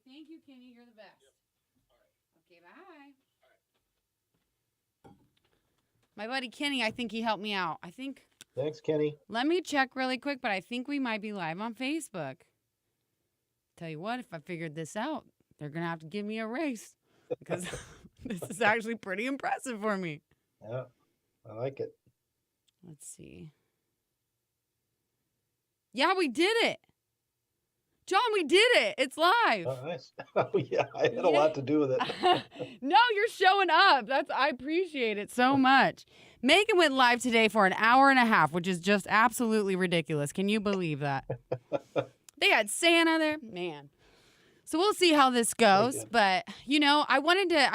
Thank you, Kenny. You're the best. Okay, bye. My buddy Kenny, I think he helped me out. I think. Thanks, Kenny. Let me check really quick, but I think we might be live on Facebook. Tell you what, if I figured this out, they're gonna have to give me a raise because this is actually pretty impressive for me. Yeah, I like it. Let's see. Yeah, we did it. John, we did it. It's live. Oh, nice. Oh, yeah, I had a Yeah. lot to do with it. No, you're showing up. I appreciate it so much. Megan went live today for an hour and a half, which is just absolutely ridiculous. Can you believe that? They had Santa there. Man. So we'll see how this goes. But, I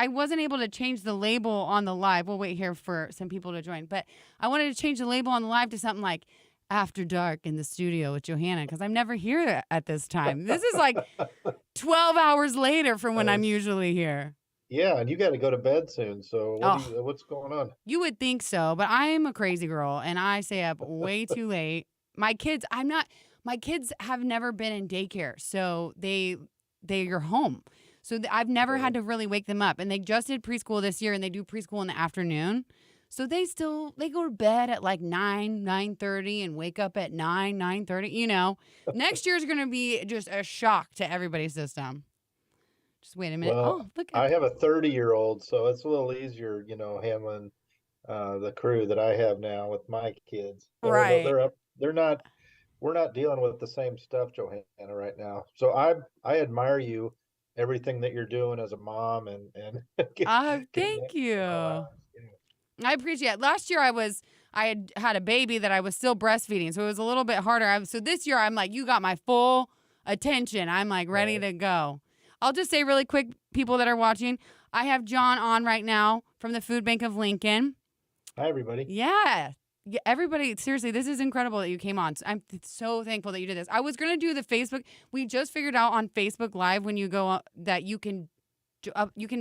wasn't able to change the label on the live. We'll wait here for some people to join. But I wanted to change the label on the live to something like After Dark in the studio with Johanna because I'm never here at this time. This is like 12 hours later from when I'm usually here. Yeah, and you got to go to bed soon. So what's going on? You would think so, but I am a crazy girl and I stay up way too late. My kids have never been in daycare, so they're home. So I've never had to really wake them up. And they just did preschool this year and they do preschool in the afternoon. So they go to bed at like 9:30 and wake up at 9:30. Next year is going to be just a shock to everybody's system. Just wait a minute. Well, Look at I have a 30-year-old, so it's a little easier, handling the crew that I have now with my kids. right. They're up. We're not dealing with the same stuff, Johanna, right now. So I admire you, everything that you're doing as a mom and Thank you. around. I appreciate it. Last year I had a baby that I was still breastfeeding, so it was a little bit harder. So this year I'm like, you got my full attention. I'm like ready to go. I'll just say really quick, people that are watching, I have John on right now from the Food Bank of Lincoln. Hi, everybody. Yeah. Everybody, seriously, this is incredible that you came on. I'm so thankful that you did this. I was going to do the Facebook. We just figured out on Facebook Live when you go that you can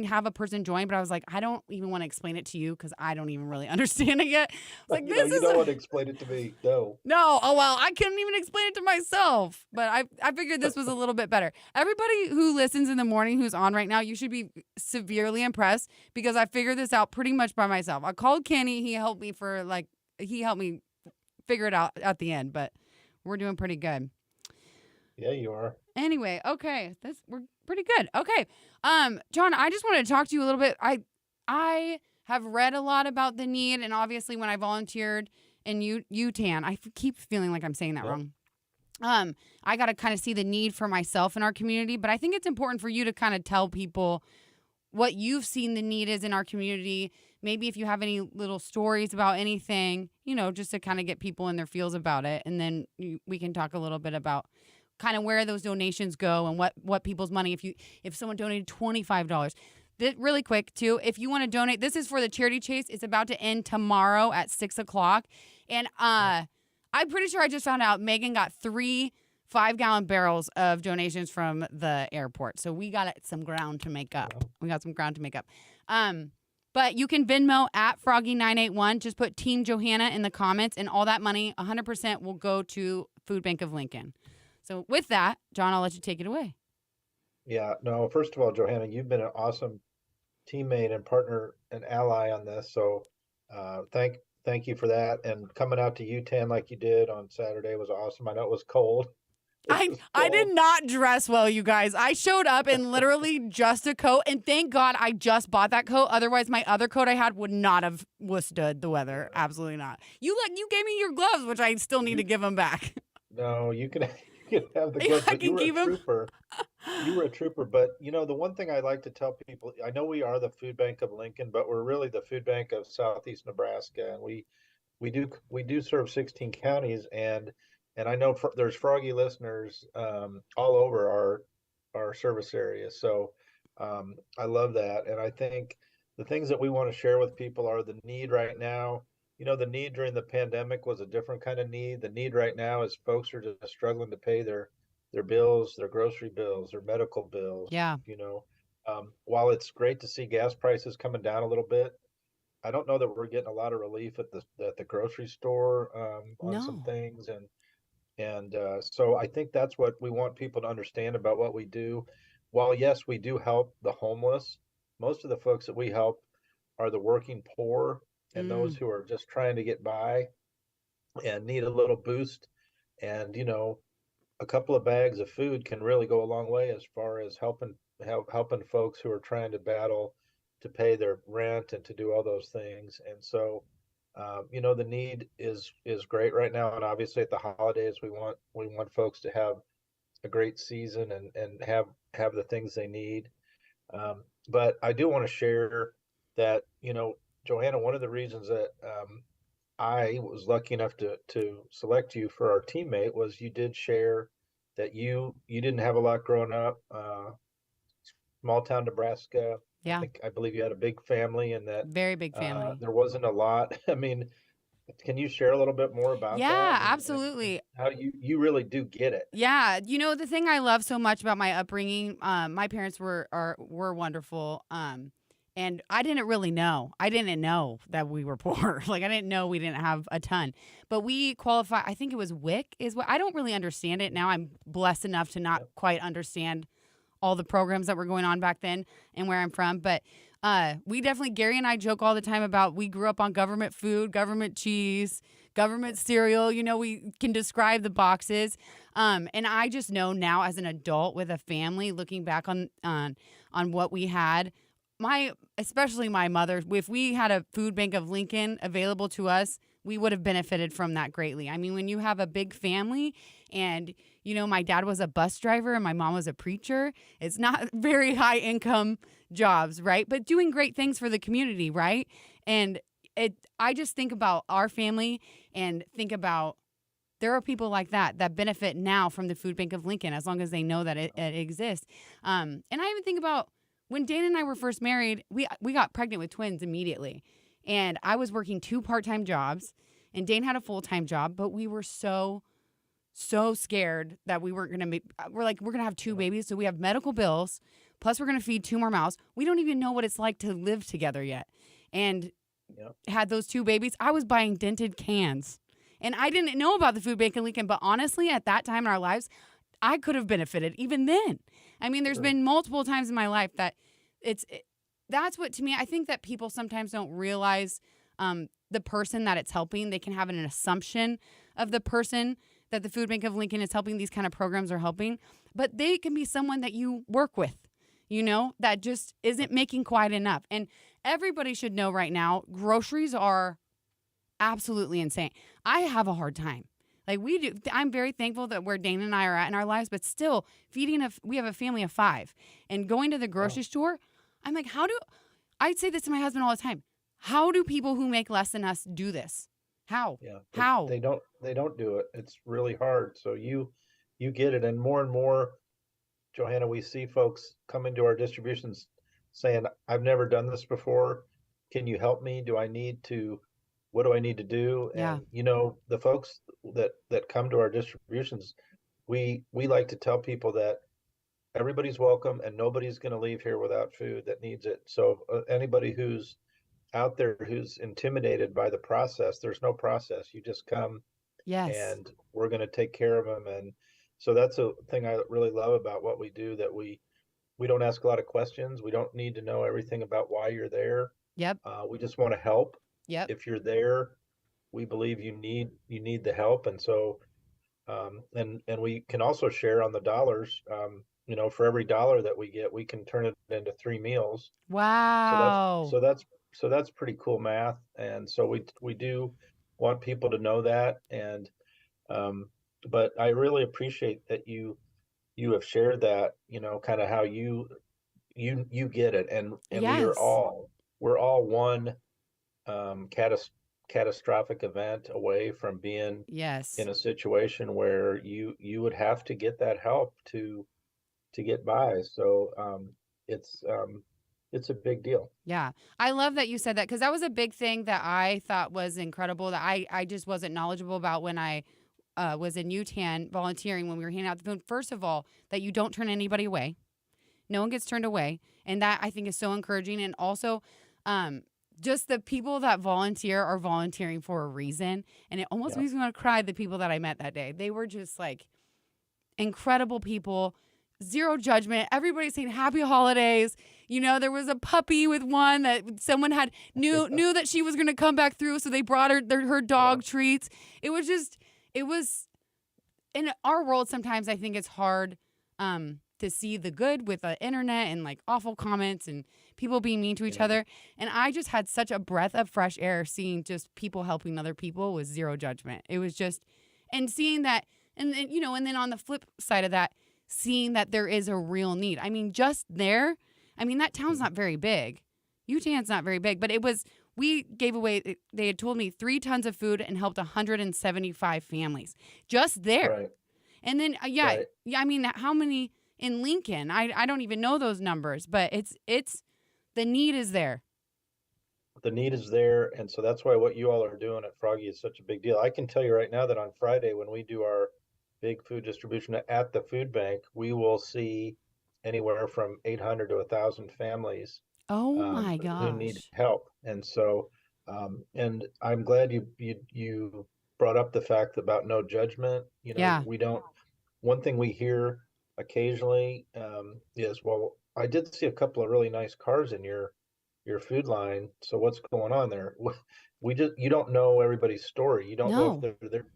have a person join, but I was like, I don't even want to explain it to you because I don't even really understand it yet. I was like, you don't want to explain it to me, no. No, oh well, I couldn't even explain it to myself. But I figured this was a little bit better. Everybody who listens in the morning who's on right now, you should be severely impressed because I figured this out pretty much by myself. I called Kenny, he helped me figure it out at the end, but we're doing pretty good. Yeah, you are. Anyway, okay, we're pretty good. Okay, John, I just wanted to talk to you a little bit. I have read a lot about the need, and obviously when I volunteered in UTAN, I keep feeling like I'm saying that wrong. I got to kind of see the need for myself in our community, but I think it's important for you to kind of tell people what you've seen the need is in our community. Maybe if you have any little stories about anything, just to kind of get people in their feels about it, and then we can talk a little bit about kind of where those donations go and what people's money. If someone donated $25, really quick too, if you want to donate, this is for the charity chase. It's about to end tomorrow at 6:00, and I'm pretty sure I just found out Megan got 3 5-gallon barrels of donations from the airport. So we got some ground to make up. But you can Venmo at Froggy981. Just put Team Johanna in the comments, and all that money, 100%, will go to Food Bank of Lincoln. So with that, John, I'll let you take it away. Yeah, no, first of all, Johanna, you've been an awesome teammate and partner and ally on this. So thank you for that. And coming out to UTAN like you did on Saturday was awesome. I know it was cold. I did not dress well, you guys. I showed up in literally just a coat, and thank God I just bought that coat. Otherwise, my other coat I had would not have withstood the weather. Absolutely not. You gave me your gloves, which I still need to give them back. No, you can have the gloves. I can keep them. You were a trooper, but the one thing I like to tell people, I know we are the Food Bank of Lincoln, but we're really the Food Bank of Southeast Nebraska, and we do serve 16 counties, and I know there's Froggy listeners all over our service area. So I love that, and I think the things that we want to share with people are the need right now. The need during the pandemic was a different kind of need. The need right now is folks are just struggling to pay their bills, their grocery bills, their medical bills. Yeah. While it's great to see gas prices coming down a little bit, I don't know that we're getting a lot of relief at the grocery store on some things, and so I think that's what we want people to understand about what we do. while yes, we do help the homeless, most of the folks that we help are the working poor and those Mm, who are just trying to get by and need a little boost. And a couple of bags of food can really go a long way as far as helping folks who are trying to battle to pay their rent and to do all those things. And so, the need is great right now. And obviously, at the holidays, we want folks to have a great season and have the things they need. But I do want to share that, Johanna, one of the reasons that I was lucky enough to select you for our teammate was you did share that you didn't have a lot growing up, small town Nebraska. yeah. I believe you had a big family and that Very big family. there wasn't a lot. I mean, can you share a little bit more about that Yeah, and absolutely. how you really do get it? Yeah, the thing I love so much about my upbringing, my parents were wonderful, and I didn't really know. I didn't know that we were poor. Like I didn't know we didn't have a ton, but we qualify. I think it was WIC is what I don't really understand it now. I'm blessed enough to not Yep, quite understand all the programs that were going on back then and where I'm from, but. We definitely, Gary and I joke all the time about we grew up on government food, government cheese, government cereal. We can describe the boxes. And I just know now as an adult with a family, looking back on what we had, especially my mother, if we had a food bank of Lincoln available to us, we would have benefited from that greatly. I mean, when you have a big family and my dad was a bus driver and my mom was a preacher, it's not very high income jobs, right? But doing great things for the community, right? And I just think about our family and think about there are people like that benefit now from the Food Bank of Lincoln as long as they know that it exists. And I even think about when Dana and I were first married, we got pregnant with twins immediately. And I was working 2 part-time jobs and Dane had a full-time job, but we were so scared that we weren't going to we're like, we're going to have 2 yep, babies. So we have medical bills, plus we're going to feed 2 more mouths. We don't even know what it's like to live together yet. And yep, had those 2 babies, I was buying dented cans. And I didn't know about the Food Bank in Lincoln, but honestly, at that time in our lives, I could have benefited even then. I mean, there's sure, been multiple times in my life that that's what to me, I think that people sometimes don't realize the person that it's helping. They can have an assumption of the person that the Food Bank of Lincoln is helping, these kind of programs are helping, but they can be someone that you work with, that just isn't making quite enough. And everybody should know right now, groceries are absolutely insane. I have a hard time. Like we do. I'm very thankful that where Dana and I are at in our lives, but still we have a family of 5 and going to the wow, grocery store, I'm like, I'd say this to my husband all the time. How do people who make less than us do this? How? yeah, How? they don't do it. It's really hard. So you get it, and more, Johanna, we see folks come into our distributions saying, I've never done this before. Can you help me? What do I need to do? Yeah. And the folks that come to our distributions, we like to tell people that everybody's welcome and nobody's going to leave here without food that needs it. So anybody who's out there who's intimidated by the process, there's no process. You just come Yes. and we're going to take care of them. And so that's a thing I really love about what we do, that we don't ask a lot of questions. We don't need to know everything about why you're there. Yep. We just want to help. Yep. If you're there, we believe you need the help. And so and we can also share on the dollars. For every dollar that we get, we can turn it into 3 meals. So that's Wow. so that's so that's pretty cool math. And so we do want people to know that. And um, but I really appreciate that you have shared that, kind of how you get it. And Yes. we're all one um, catas- catastrophic event away from being Yes. in a situation where you would have to get that help to get by. So it's it's a big deal. Yeah. I love that you said that because that was a big thing that I thought was incredible that I just wasn't knowledgeable about when I was in UTAN volunteering when we were handing out the food. First of all, that you don't turn anybody away. No one gets turned away. And that I think is so encouraging. And also, um, just the people that volunteer are volunteering for a reason. And it almost Yeah, makes me want to cry, the people that I met that day. They were just like incredible people, zero judgment. Everybody's saying happy holidays. You know, there was a puppy with one that someone had knew that she was going to come back through, so they brought her Yeah. dog treats. It was just it was in our world sometimes I think it's hard to see the good with the internet and like awful comments and people being mean to each Yeah. other. And I just had such a breath of fresh air seeing just people helping other people with zero judgment. It was just and seeing that and then you know and then on the flip side of that seeing that there is a real need. I mean just there, I mean that town's Mhm. not very big. Utan's not very big, but it was we gave away they had told me 3 tons of food and helped 175 families just there. Right. And then Right. yeah, I mean how many in Lincoln? I don't even know those numbers, but it's the need is there. The need is there, and so that's why what you all are doing at Froggy is such a big deal. I can tell you right now that on Friday when we do our big food distribution at the food bank, we will see anywhere from 800 to 1,000 families Oh my who need gosh. help. And so, and I'm glad you brought up the fact about no judgment. You know, Yeah. we don't. One thing we hear occasionally is, "Well, I did see a couple of really nice cars in your food line. So what's going on there?" We just you don't know everybody's story. You don't know if No. they're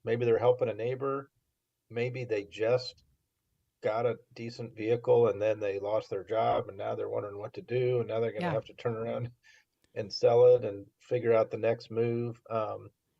maybe they're helping a neighbor, maybe they just got a decent vehicle and then they lost their job and now they're wondering what to do and now they're going to Yeah. have to turn around and sell it and figure out the next move.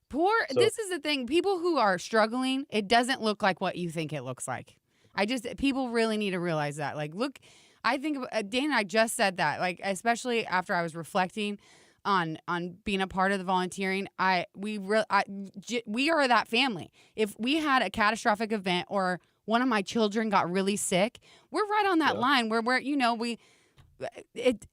Poor So this is the thing. People who are struggling, it doesn't look like what you think it looks like. I just people really need to realize that. Like look, I think Dan and I just said that. Like especially after I was reflecting on being a part of the volunteering, we are that family. If we had a catastrophic event or one of my children got really sick, we're right on that yeah, line where we're it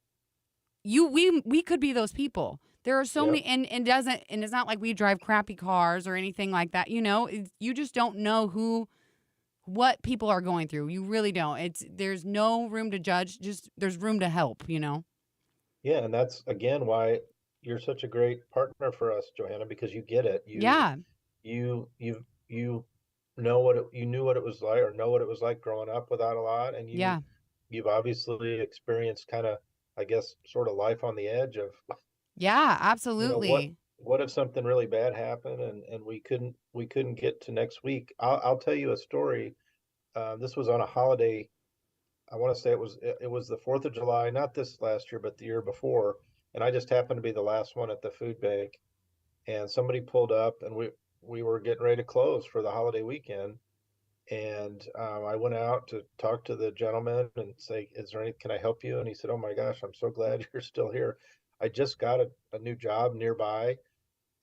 we could be those people. There are so yeah, many and doesn't and it's not like we drive crappy cars or anything like that. You know, you just don't know what people are going through. You really don't. There's no room to judge. Just there's room to help. You know. yeah. And that's again why you're such a great partner for us, Johanna, because you get it. Yeah. You know what you knew what it was like or know what it was like growing up without a lot, and Yeah. you've obviously experienced kind of, I guess, sort of life on the edge of, Yeah. you know, Absolutely. what if something really bad happened and we couldn't get to next week. I'll tell you a story. This was on a holiday. I want to say it was the 4th of July, not this last year, but the year before, and I just happened to be the last one at the food bank, and somebody pulled up, and we were getting ready to close for the holiday weekend, and I went out to talk to the gentleman and say, "Is there any? Can I help you?" And he said, "Oh my gosh, I'm so glad you're still here. I just got a new job nearby,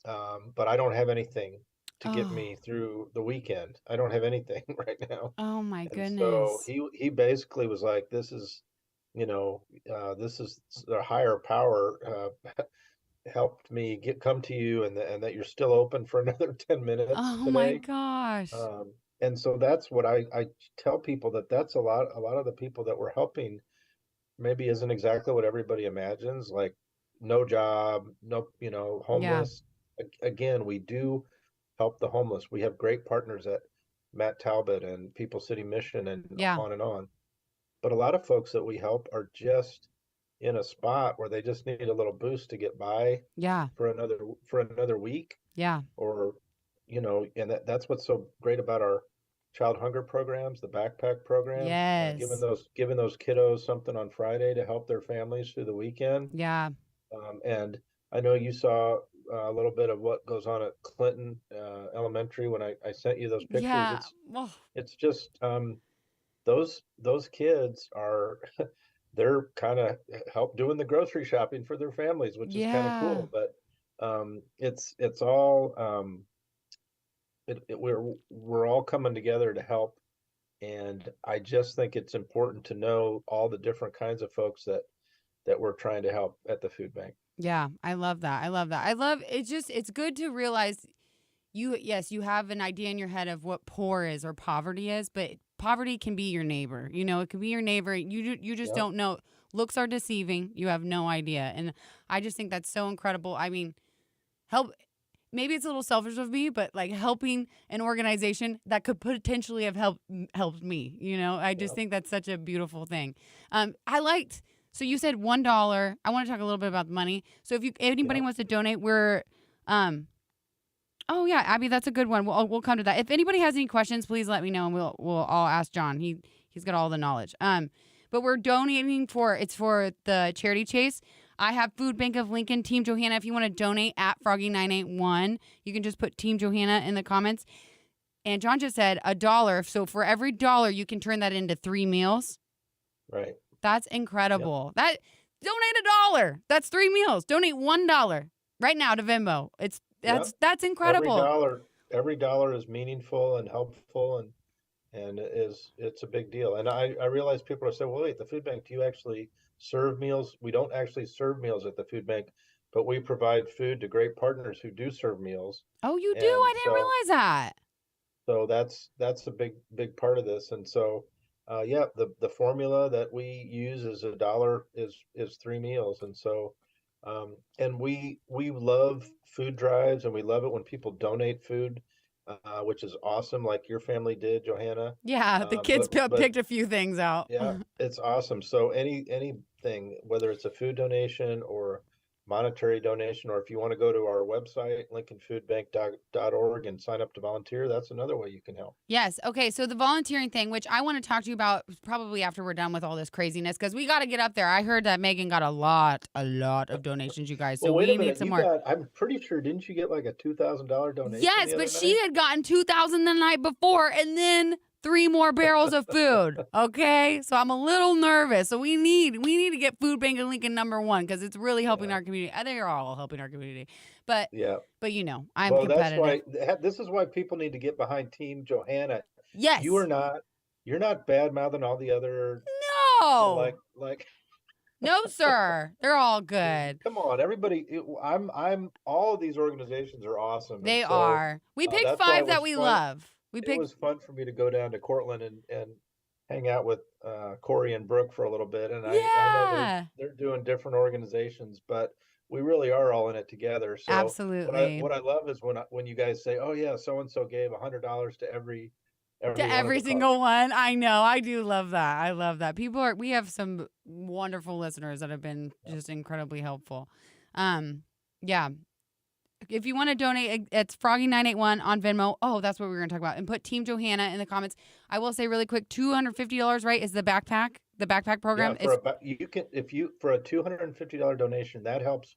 but I don't have anything to get Oh. me through the weekend. I don't have anything right now." Oh my And so goodness. he basically was like, "This is, this is the higher power helped me come to you, and that you're still open for another 10 minutes Oh my today." gosh. And so that's what I tell people, that that's a lot of the people that we're helping maybe isn't exactly what everybody imagines, like no job, no, Yeah. homeless. Again, we do help the homeless. We have great partners at Matt Talbot and People City Mission and Yeah. on and on. But a lot of folks that we help are just in a spot where they just need a little boost to get by Yeah. for another week, Yeah. or and that's what's so great about our child hunger programs, the backpack program, giving Yes. those kiddos something on Friday to help their families through the weekend. Yeah. And I know you saw a little bit of what goes on at Clinton Elementary when I sent you those pictures. Yeah. It's just those kids are they're kind of help doing the grocery shopping for their families, which is kind of Yeah. cool. But it's all we're all coming together to help, and I just think it's important to know all the different kinds of folks that we're trying to help at the food bank. Yeah, I love that. I love that. I love it's just it's good to realize yes, you have an idea in your head of what poor is or poverty is, but poverty can be your neighbor. You know, it can be your neighbor. You just Yep. don't know. Looks are deceiving. You have no idea. And I just think that's so incredible. I mean, help maybe it's a little selfish of me, but like helping an organization that could potentially have helped me. I just Yeah, think that's such a beautiful thing. I liked. So you said $1. I want to talk a little bit about the money. So if anybody yeah. wants to donate, we're Oh yeah, Abby, that's a good one. We'll come to that. If anybody has any questions, please let me know, and we'll all ask John. He's got all the knowledge. But we're donating for the charity chase. I have Food Bank of Lincoln, Team Johanna. If you want to donate at Froggy981, you can just put Team Johanna in the comments. And John just said $1. So for every dollar, you can turn that into 3 meals. Right. That's Yep. incredible. Donate $1. That's 3 meals. Donate $1 right now to Venmo. Yep. That's Every incredible. dollar, every dollar is meaningful and helpful, and it's a big deal. And I realize people are saying, well, wait, the food bank, do you actually serve meals? We don't actually serve meals at the food bank, but we provide food to great partners who do serve meals. Oh, you do? And I didn't realize that. so that's a big part of this. And so yeah, the formula that we use is $1 is 3 meals. And so and we love food drives, and we love it when people donate food, which is awesome, like your family did, Johanna. Yeah, the kids But picked a few things out. yeah, it's awesome. So anything, whether it's a food donation or monetary donation, or if you want to go to our website, lincolnfoodbank.org, and sign up to volunteer, that's another way you can help. Yes. Okay. So the volunteering thing, which I want to talk to you about probably after we're done with all this craziness, because we got to get up there. I heard that Megan got a lot of donations, you guys. So Well, wait a we need minute. some more. I'm pretty sure, didn't you get like a $2,000 donation Yes, the but other she night? had gotten 2,000 the night before, and then 3 more barrels of food. Okay, so I'm a little nervous. So we need to get Food Bank of Lincoln #1 because it's really helping Yeah. our community. I think they're all helping our community, but Yeah. I'm Well, that's competitive. why this is why people need to get behind Team Johanna. You Yes. are not you're not bad mouthing all the other, No. like No, sir. They're all good. come on, everybody. I'm all of these organizations are awesome, and They so are. We picked that's why 5 that we love. We it picked. was fun for me to go down to Cortland and hang out with Corey and Brooke for a little bit. And I know Yeah. they're doing different organizations, but we really are all in it together. So Absolutely. what I love is when you guys say, oh yeah, so and so gave $100 to To every one of every the single causes. one. I know. I do love that. I love that. We have some wonderful listeners that have been Yeah. just incredibly helpful. Yeah. If you want to donate, it's Froggy981 on Venmo. Oh, that's what we were going to talk about. And put Team Johanna in the comments. I will say really quick, $250, right, is the backpack program. Yeah, It's you can if you for a $250 donation, that helps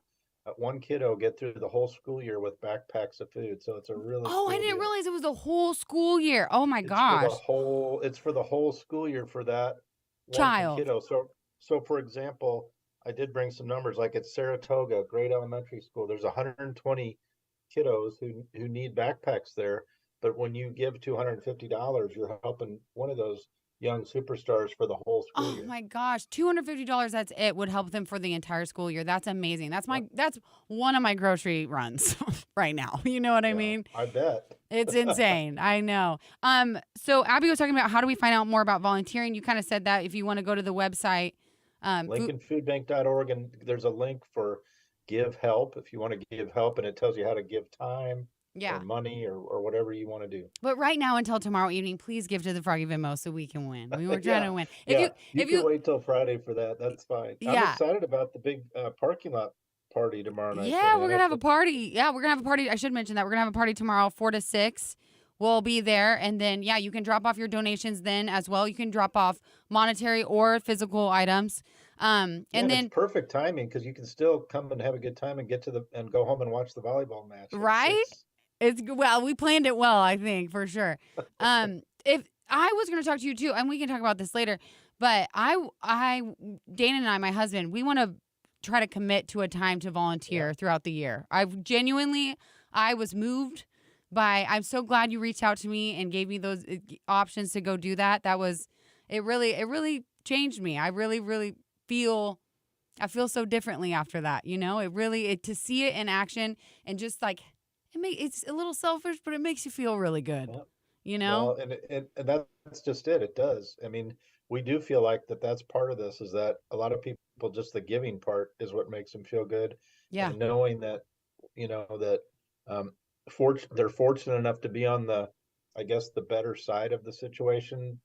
one kiddo get through the whole school year with backpacks of food. So it's a really Oh, I cool didn't deal. realize it was the whole school year. Oh my gosh. It's for the whole school year for that one Child. kiddo. So for example, I did bring some numbers, like at Saratoga, great elementary school, there's 120 kiddos who need backpacks there. But when you give $250, you're helping one of those young superstars for the whole school Oh year. my gosh, $250, that's it, would help them for the entire school year. That's amazing. Yep. That's one of my grocery runs right now. You know what I Yeah, mean? I bet. It's insane. I know. So Abby was talking about how do we find out more about volunteering? You kind of said that if you want to go to the website, food, LincolnFoodBank.org, and there's a link for give help if you want to give help, and it tells you how to give time or yeah. money or whatever you want to do. But right now until tomorrow evening, please give to the Froggy Venmo so we can win. We were trying Yeah, to win. yeah. You If can you, wait till Friday for that. That's fine. I'm yeah. excited about the big parking lot party tomorrow night, Yeah, we're gonna Johanna. have a party. Yeah, we're gonna have a party. I should mention that we're gonna have a party tomorrow, 4 to 6. We'll be there, and then yeah, you can drop off your donations then as well. You can drop off monetary or physical items. Yeah, And and it's then perfect timing because you can still come and have a good time and get to the and go home and watch the volleyball match. right, we planned it well, I think for sure. If I was gonna talk to you too, and we can talk about this later, but Dana and I, my husband, we want to try to commit to a time to Yeah. volunteer throughout the year. I was moved by, I'm so glad you reached out to me and gave me those options to go do that. It really changed me. Really feel, I feel so differently after that. To see it in action and just like, it's a little selfish, but it makes you feel really good, Yeah. you know? Well, and that's just it. It does. I mean, we do feel like that's part of this is that a lot of people, just the giving part is what makes them feel good, Yeah. and knowing that, that they're fortunate enough to be on the, I guess, the better side of the situation.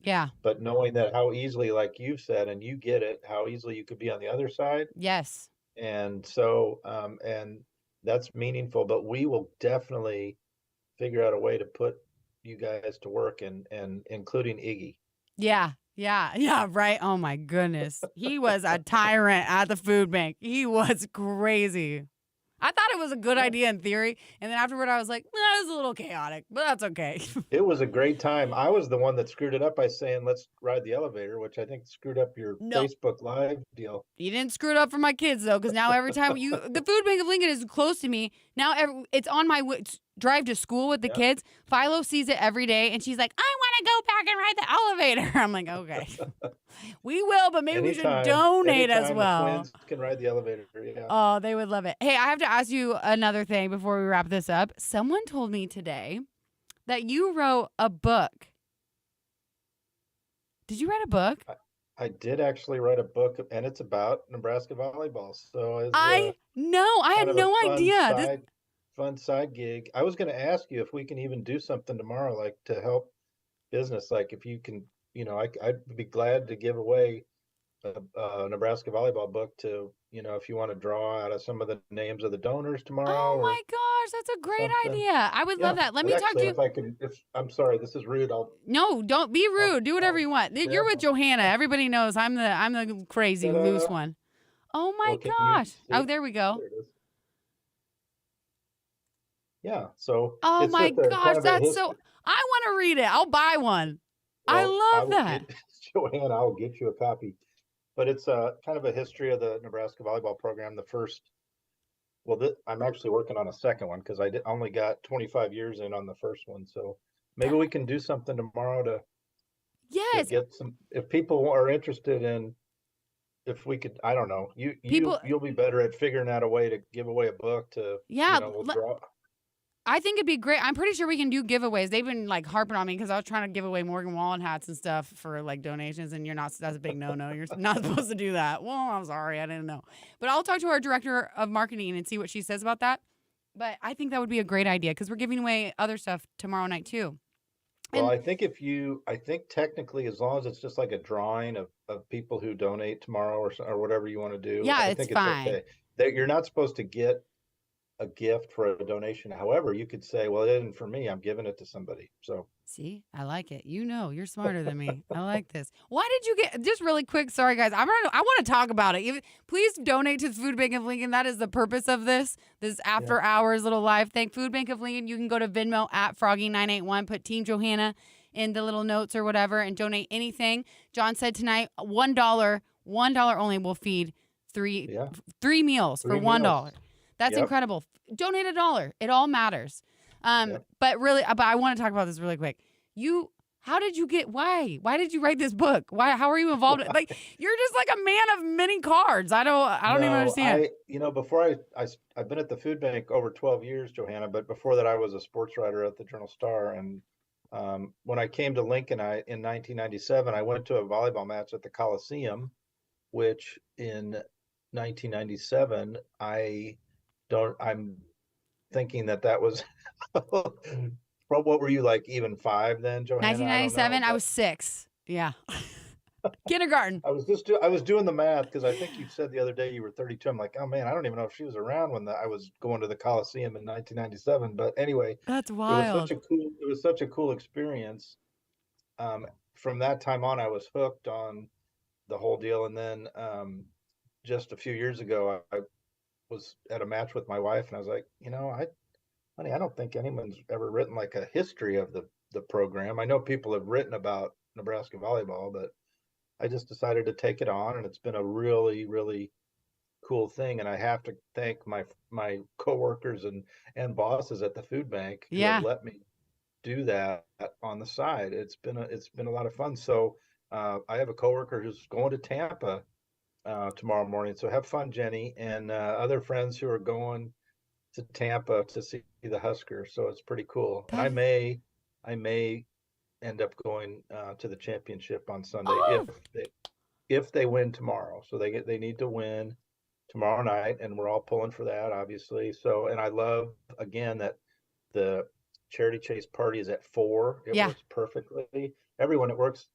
Yeah. But knowing that how easily, like you've said, and you get it, how easily you could be on the other side. Yes. And so, and that's meaningful, but we will definitely figure out a way to put you guys to work and including Iggy. Yeah. Yeah. Yeah. Right. Oh my goodness. He was a tyrant at the food bank. He was crazy. I thought it was a good Yeah. idea in theory. And then afterward, I was like, it was a little chaotic, but that's okay. It was a great time. I was the one that screwed it up by saying, let's ride the elevator, which I think screwed up your No, Facebook Live deal. you didn't screw it up for my kids though, because now every time the food bank of Lincoln is close to me. Now it's on my drive to school with the Yeah. kids. Philo sees it every day, and she's like, "I want to go back and ride the elevator." I'm like, "Okay, we will, but maybe we should donate as anytime the well." twins can ride the elevator. Yeah. Oh, they would love it. Hey, I have to ask you another thing before we wrap this up. Someone told me today that you wrote a book. Did you write a book? I did actually write a book, and it's about Nebraska volleyball. So it's I know. I had kind of a no idea. fun side gig. I was going to ask you if we can even do something tomorrow, like to help business. Like if you can, I'd be glad to give away a Nebraska volleyball book to, if you want to draw out of some of the names of the donors tomorrow Oh or my gosh, that's a great something. idea. I would Yeah, love that. Let but me talk actually, to you. if I can, if I'm sorry, this is rude. No, don't be I'll, rude. Do whatever I'll you want. You're grab with one. Johanna. Everybody knows I'm the crazy loose Ta-da. one. Oh my Well, can you gosh. see Oh, it? there we go. There it is. Yeah, so Oh it's my just a gosh, kind of a that's so history. I want to read it. I'll buy one. I Well, I love will that. get Joanne. I'll get you a copy. But it's a kind of a history of the Nebraska volleyball program. The first, well, I'm actually working on a second one because only got 25 years in on the first one. So maybe we can do something tomorrow to Yes, get some. If people are interested in, if we could, I don't know, people you'll be better at figuring out a way to give away a book to, yeah, we'll draw. I think it'd be great. I'm pretty sure we can do giveaways. They've been like harping on me because I was trying to give away Morgan Wallen hats and stuff for like donations, and that's a big no. You're not supposed to do that. Well, I'm sorry, I didn't know. But I'll talk to our director of marketing and see what she says about that. But I think that would be a great idea because we're giving away other stuff tomorrow night too. Well, And I think technically, as long as it's just like a drawing of people who donate tomorrow or whatever you want to do, yeah, I it's think it's fine. okay. That you're not supposed to get a gift for a donation. However, you could say, well, it isn't for me. I'm giving it to somebody. So See, I like it. You're smarter than me. I like this. Why did you get just really quick? Sorry, guys. I want to talk about it. Please donate to the Food Bank of Lincoln. That is the purpose of this yeah, after hours little live thing. Food Bank of Lincoln. You can go to Venmo at Froggy981. Put Team Johanna in the little notes or whatever and donate anything. John said tonight $1 only will feed three yeah, three meals for three $1. meals. That's Yep, incredible. Donate $1. It all matters. yep. But I want to talk about this really quick. How did you get? Why did you write this book? How are you involved? Like you're just like a man of many cards. I don't even No, understand. before I've been at the food bank over 12 years, Johanna, but before that I was a sports writer at the Journal Star. And when I came to Lincoln, in 1997, I went to a volleyball match at the Coliseum, which in 1997, I'm thinking that was, what were you like, even five then, Johanna? I don't know, 1997. I but was 6. Yeah, kindergarten. I was doing the math because I think you said the other day you were 32. I'm like, oh man, I don't even know if she was around when I was going to the Coliseum in 1997. But anyway, That's it wild. was such a cool experience. Um, from that time on, I was hooked on the whole deal. And then just a few years ago, I was at a match with my wife, and I was like, honey, I don't think anyone's ever written like a history of the program. I know people have written about Nebraska volleyball, but I just decided to take it on, and it's been a really, really cool thing. And I have to thank my coworkers and bosses at the food bank who have Yeah. let me do that on the side. It's been a lot of fun. So I have a coworker who's going to Tampa tomorrow morning. So have fun, Jenny, and other friends who are going to Tampa to see the Huskers. So it's pretty cool. And That. I may end up going to the championship on Sunday Oh. if they win tomorrow. So they need to win tomorrow night, and we're all pulling for that, obviously. So, and I love again that The charity chase party is at 4. It Yeah. works perfectly. Everyone, it works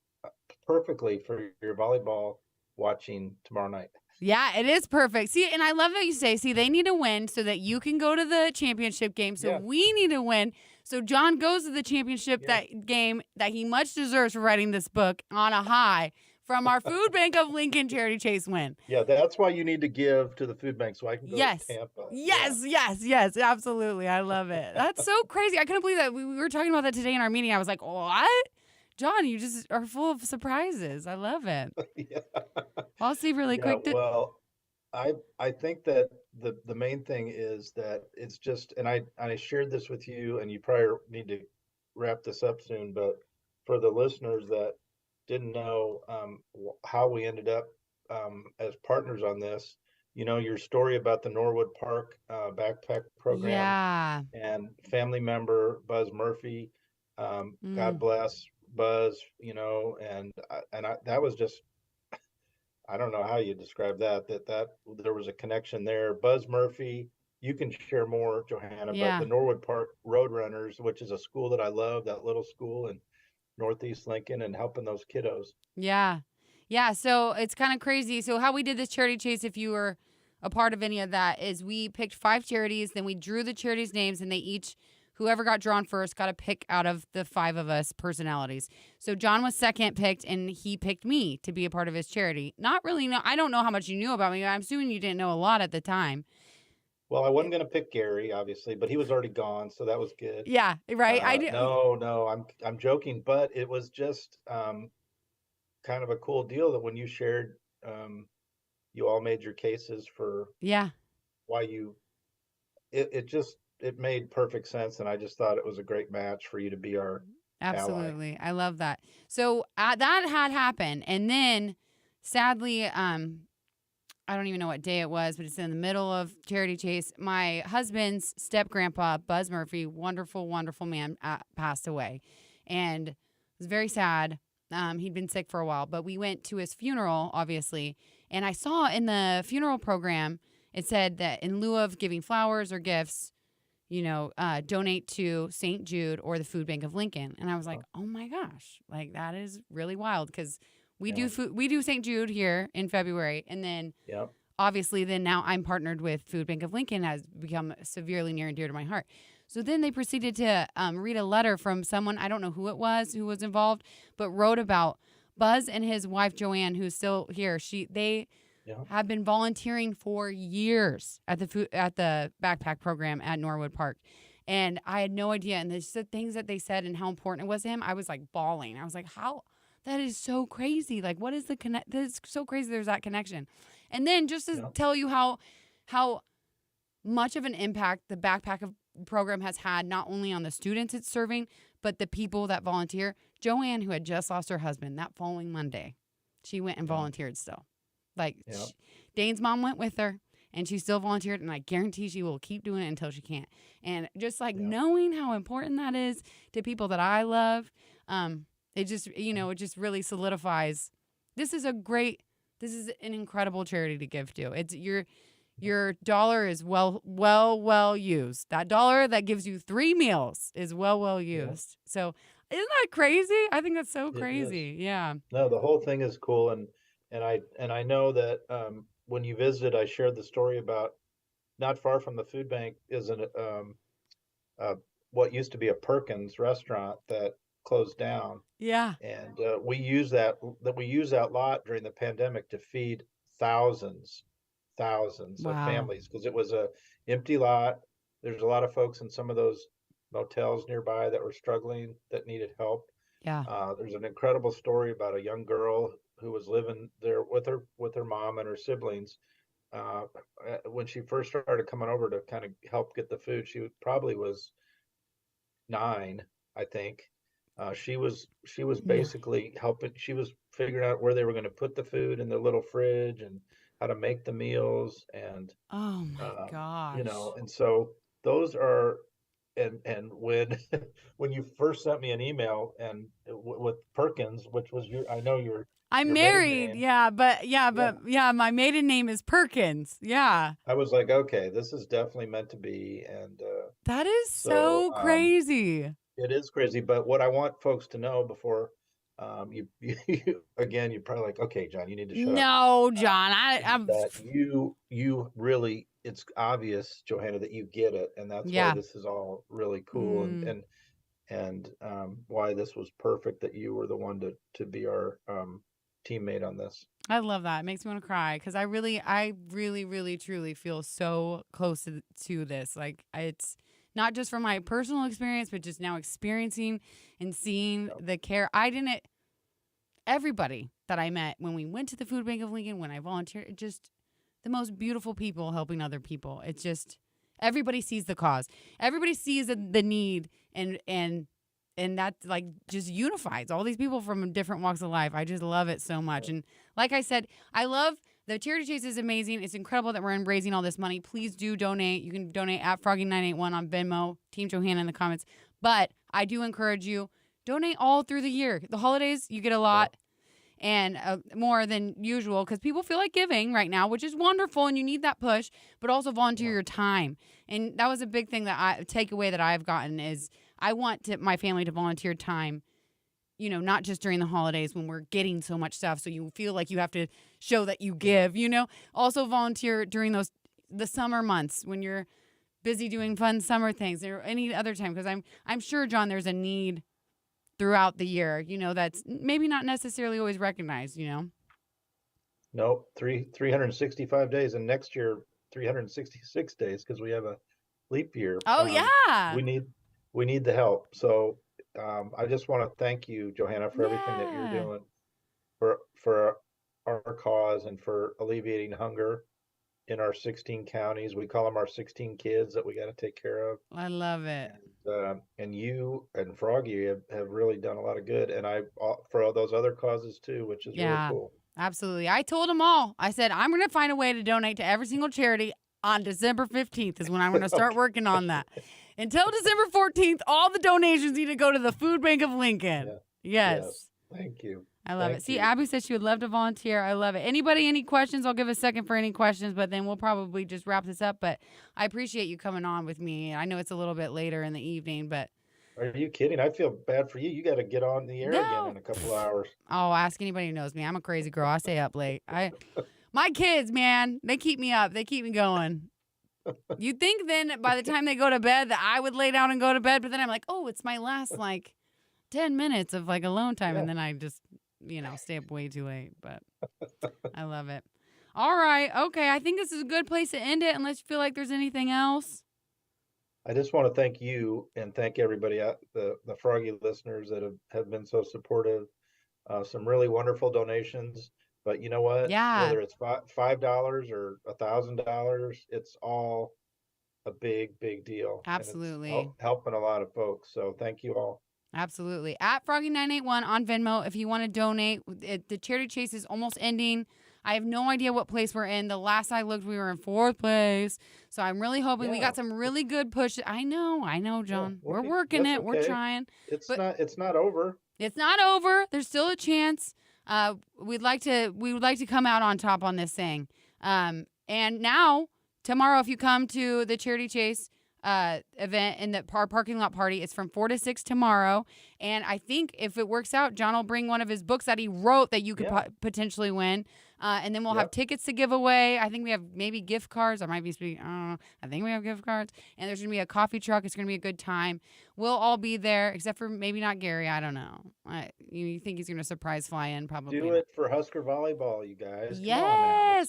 perfectly for your volleyball watching tomorrow night. Yeah, it is perfect. See, and I love that you say, see, they need to win so that you can go to the championship game. So Yeah, we need to win. So John goes to the championship yeah, that game that he much deserves for writing this book on a high from our Food Bank of Lincoln charity chase win. yeah. That's why you need to give to the food bank so I can go to Yes. Tampa. Yeah, Yes, yes, yes, absolutely. I love it. That's so crazy. I couldn't believe that we were talking about that today in our meeting. I was like, what? John, you just are full of surprises. I love it. yeah, I'll see really yeah. quick. Well, I think that the main thing is that it's just, and I shared this with you, and you probably need to wrap this up soon, but for the listeners that didn't know how we ended up as partners on this, your story about the Norwood Park backpack program Yeah. and family member Buzz Murphy, God Mm, bless Buzz, that was just, I don't know how you describe that there was a connection there. Buzz Murphy, you can share more, Johanna, but yeah. the Norwood Park Roadrunners, which is a school that I love, that little school in Northeast Lincoln, and helping those kiddos. Yeah. Yeah. So it's kind of crazy. So, how we did this charity chase, if you were a part of any of that, is we picked 5 charities, then we drew the charities' names, and they each, whoever got drawn first, got a pick out of the 5 of us personalities. So, John was second picked, and he picked me to be a part of his charity. Not really, no, I don't know how much you knew about me. I'm assuming you didn't know a lot at the time. Well, I wasn't going to pick Gary, obviously, but he was already gone, so that was good. Yeah. Right. I do. No, no, I'm joking, but it was just kind of a cool deal that when you shared, you all made your cases for Yeah. why it made perfect sense, and I just thought it was a great match for you to be our ally. Absolutely. I love that. So that had happened. And then sadly, I don't even know what day it was, but it's in the middle of Charity Chase. My husband's step grandpa, Buzz Murphy, wonderful, wonderful man, passed away. And it was very sad. He'd been sick for a while, but we went to his funeral, obviously. And I saw in the funeral program, it said that in lieu of giving flowers or gifts, donate to St. Jude or the Food Bank of Lincoln. And I was like, Oh, oh my gosh, like that is really wild because yeah, we do St. Jude here in February, and then yeah, obviously then now I'm partnered with Food Bank of Lincoln has become severely near and dear to my heart. So then they proceeded to read a letter from someone, I don't know who it was who was involved, but wrote about Buzz and his wife Joanne, who's still here. They yeah, have been volunteering for years at the backpack program at Norwood Park. And I had no idea. And the things that they said and how important it was to him, I was like bawling. I was like, how? That is so crazy. Like, what is the connect? That's so crazy. There's that connection. And then just to yeah, tell you how much of an impact the program has had, not only on the students it's serving, but the people that volunteer. Joanne, who had just lost her husband that following Monday, she went and yeah, volunteered still. Like yeah, Dane's mom went with her and she still volunteered, and I guarantee she will keep doing it until she can't. And just like yeah, knowing how important that is to people that I love, it just it just really solidifies. This is this is an incredible charity to give to. It's your dollar is well used. That dollar that gives you 3 meals is well yeah. used. So isn't that crazy? I think that's so It is. crazy. Yeah. No, the whole thing is cool, and I know that when you visited, I shared the story about not far from the food bank is uh, what used to be a Perkins restaurant that closed down, Yeah. and we use that lot during the pandemic to feed thousands, thousands of Wow. families because it was a empty lot. There's a lot of folks in some of those motels nearby that were struggling that needed help. Yeah. There's an incredible story about a young girl who was living there with her mom and her siblings. Uh, when she first started coming over to kind of help get the food, she probably was 9, I think. She was No. basically helping. She was figuring out where they were going to put the food in the little fridge and how to make the meals, and Oh my uh, gosh. and so those are, and when when you first sent me an email and with Perkins, which was I know you're I'm Your maiden married. name. Yeah, but Yeah. my maiden name is Perkins. Yeah. I was like, okay, this is definitely meant to be. And That is so so crazy. it is crazy. But what I want folks to know before you again, you're probably like, okay, John, you need to shut up. No, Um, John. is that you really, it's obvious, Johanna, that you get it, and that's why Yeah. this is all really cool, Mm, and why this was perfect that you were the one to be our teammate on this. I love that. It makes me want to cry because I really, really, truly feel so close to this. Like it's not just from my personal experience, but just now experiencing and seeing Yep. the care. I didn't. Everybody that I met when we went to the Food Bank of Lincoln, when I volunteered, it just the most beautiful people helping other people. It's just everybody sees the cause. Everybody sees the need and that like just unifies all these people from different walks of life. I just love it so much. Yep. And like I said, I love the charity chase is amazing. It's incredible that we're raising all this money. Please do donate. You can donate at Froggy981 on Venmo, Team Johanna in the comments. But I do encourage you, donate all through the year. The holidays, you get a Yep. lot and more than usual because people feel like giving right now, which is wonderful, and you need that push. But also volunteer Yep. your time, and that was a big thing that I takeaway that I've gotten is I want my family to volunteer time. You know, not just during the holidays when we're getting so much stuff, so you feel like you have to show that you Yeah. give. You know, also volunteer during the summer months when you're busy doing fun summer things or any other time because I'm sure, John, there's a need throughout the year, that's maybe not necessarily always recognized, Nope. 365 days, and next year 366 days because we have a leap year. Oh, yeah. We need the help. So I just want to thank you, Johanna, for everything that you're Yeah. doing for our cause and for alleviating hunger in our 16 counties. We call them our 16 kids that we got to take care of. I love it. And you and Froggy have really done a lot of good, and I for all those other causes too, which is really Yeah, cool. absolutely. I told them all. I said, I'm going to find a way to donate to every single charity on December 15th is when I'm going to start Okay. working on that. Until December 14th, all the donations need to go to the Food Bank of Lincoln. Yeah. Yes. Yes. Thank you. I love it. Thank See, you. Abby said she would love to volunteer. I love it. Anybody, any questions? I'll give a second for any questions, but then we'll probably just wrap this up. But I appreciate you coming on with me. I know it's a little bit later in the evening, but Are you kidding? I feel bad for you. You got to get on the air again no. in a couple of hours. Oh, ask anybody who knows me. I'm a crazy girl. I stay up late. My kids, man, they keep me up. They keep me going. You'd think then by the time they go to bed that I would lay down and go to bed, but then I'm like, oh, it's my last 10 minutes of alone time. Yeah. And then I just, stay up way too late. But I love it. All right. Okay. I think this is a good place to end it unless you feel like there's anything else. I just want to thank you and thank everybody out the Froggy listeners that have been so supportive. Some really wonderful donations. But you know what? Yeah, Whether it's $5 or $1,000, it's all a big deal, and it's absolutely. helping a lot of folks. So thank you all. Absolutely. At Froggy981 on Venmo if you want to donate. The charity chase is almost ending. I have no idea what place we're in. The last I looked, we were in 4th place. So I'm really hoping we Yeah. got some really good push. I know, Yeah. John. We're working That's it. We're okay. trying. It's But not over. it's not over. There's still a chance. We would like to come out on top on this thing. And now tomorrow, if you come to the charity chase event in the parking lot party, it's from 4 to 6 tomorrow. And I think if it works out, John will bring one of his books that he wrote that you could potentially win. And then we'll have tickets to give away. I think we have maybe gift cards. I might be speaking. I don't know. I think we have gift cards. And there's going to be a coffee truck. It's going to be a good time. We'll all be there, except for maybe not Gary. I don't know. You think he's going to surprise fly in? Probably Do not. it for Husker volleyball, you guys. Yes,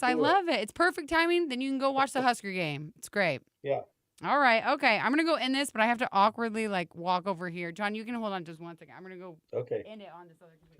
Come on now. I love it. It's perfect timing. Then you can go watch the Husker game. It's great. Yeah. All right. Okay. I'm going to go end this, but I have to awkwardly walk over here. John, you can hold on just one second. I'm going to go Okay. end it on this other computer.